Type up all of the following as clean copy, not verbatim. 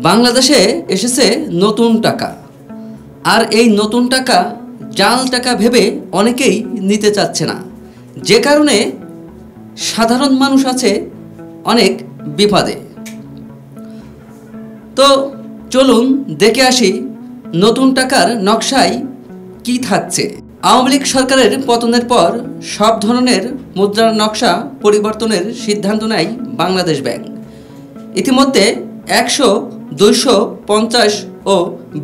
বাংলাদেশে এসেছে নতুন টাকা। আর এই নতুন টাকা জাল টাকা ভেবে অনেকেই নিতে চাচ্ছে না, যে কারণে সাধারণ মানুষ আছে অনেক বিপদে। তো চলুন দেখে আসি নতুন টাকার নকশায় কি থাকছে। আওয়ামী লীগ সরকারের পতনের পর সব ধরনের মুদ্রার নকশা পরিবর্তনের সিদ্ধান্ত নেয় বাংলাদেশ ব্যাংক। ইতিমধ্যে 100, 200, 50 ও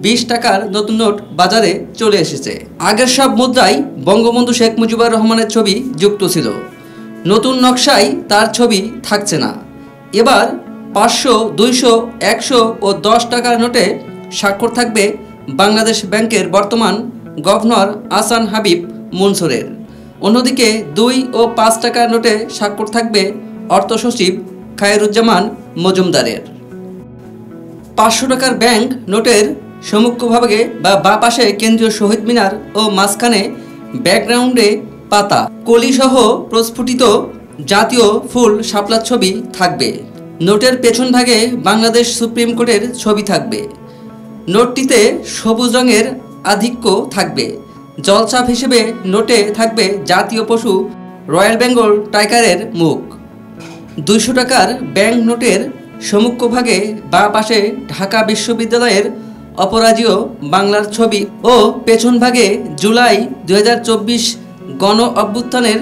20 টাকার নতুন নোট বাজারে চলে এসেছে। আগের সব মুদ্রায় বঙ্গবন্ধু শেখ মুজিবুর রহমানের ছবি যুক্ত ছিল, নতুন নকশায় তার ছবি থাকছে না। এবার 500, 200, 100 ও 10 টাকার নোটে স্বাক্ষর থাকবে বাংলাদেশ ব্যাংকের বর্তমান গভর্নর আহসান হাবিব মনসুরের। অন্যদিকে 2 ও 5 টাকার নোটে স্বাক্ষর থাকবে অর্থ সচিব খায়রুজ্জামান মজুমদারের। 500 টাকার ব্যাংক নোটের সম্মুখভাগে বা বাঁ পাশে কেন্দ্রীয় শহীদ মিনার ও মাঝখানে ব্যাকগ্রাউন্ডে পাতা কলিসহ প্রস্ফুটিত জাতীয় ফুল শাপলার ছবি থাকবে। নোটের পেছন ভাগে বাংলাদেশ সুপ্রিম কোর্টের ছবি থাকবে। নোটটিতে সবুজ রঙের আধিক্য থাকবে। জলছাপ হিসেবে নোটে থাকবে জাতীয় পশু রয়্যাল বেঙ্গল টাইগারের মুখ। 200 টাকার ব্যাংক নোটের সম্মুখভাগে বাঁ পাশে ঢাকা বিশ্ববিদ্যালয়ের অপরাজেয় বাংলার ছবি ও পেছন ভাগে জুলাই 2024 গণ অভ্যুত্থানের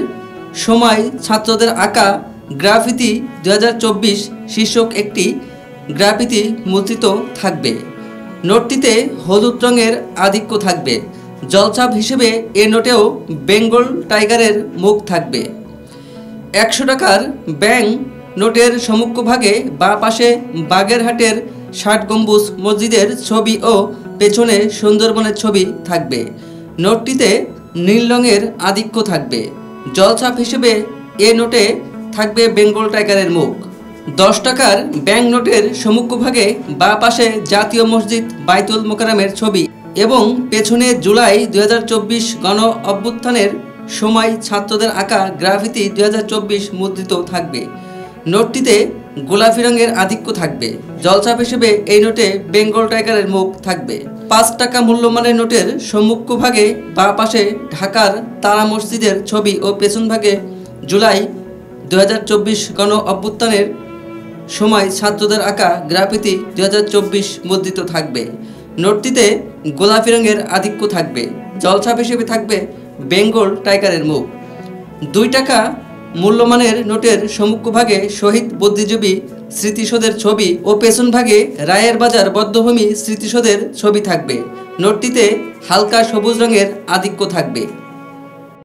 সময় ছাত্রদের আঁকা গ্রাফিতি 2024 শীর্ষক একটি গ্রাফিতি মুদ্রিত থাকবে। নোটটিতে হলুদ রঙের আধিক্য থাকবে। জলছাপ হিসেবে এ নোটেও বেঙ্গল টাইগারের মুখ থাকবে। 100 টাকার ব্যাংক নোটের সম্মুখভাগে বাঁ পাশে বাগেরহাটের 60 গম্বুজ মসজিদের ছবি ও পেছনে সুন্দরবনের ছবি থাকবে। নোটটিতে নীল রঙের আধিক্য থাকবে। জলছাপ হিসেবে এ নোটে থাকবে বেঙ্গল টাইগারের মুখ। 10 টাকার ব্যাংক নোটের সম্মুখভাগে বাঁ পাশে জাতীয় মসজিদ বাইতুল মোকাররমের ছবি এবং পেছনে জুলাই 2024 গণ অভ্যুত্থানের সময় ছাত্রদের আঁকা গ্রাফিতি 2024 মুদ্রিত থাকবে। নোটটিতে গোলাপি রঙের আধিক্য থাকবে। জলছাপ হিসেবে এই নোটে বেঙ্গল টাইগারের মুখ থাকবে। 5 টাকা মূল্যমানের নোটের সম্মুখভাগে বাঁ পাশে ঢাকার তারা মসজিদের ছবি ও পেছন ভাগে জুলাই 2024 গণ অভ্যুত্থানের সময় ছাত্রদের আঁকা গ্রাফিতি 2024 মুদ্রিত থাকবে। নোটটিতে গোলাপি রঙের আধিক্য থাকবে। জলছাপ হিসেবে থাকবে বেঙ্গল টাইগারের মুখ। 2 টাকা মূল্যমানের নোটের সম্মুখভাগে শহীদ বুদ্ধিজীবী স্মৃতিসৌধের ছবি ও পেছন ভাগে রায়ের বাজার বধ্যভূমি স্মৃতিসৌধের ছবি থাকবে। নোটটিতে হালকা সবুজ রঙের আধিক্য থাকবে।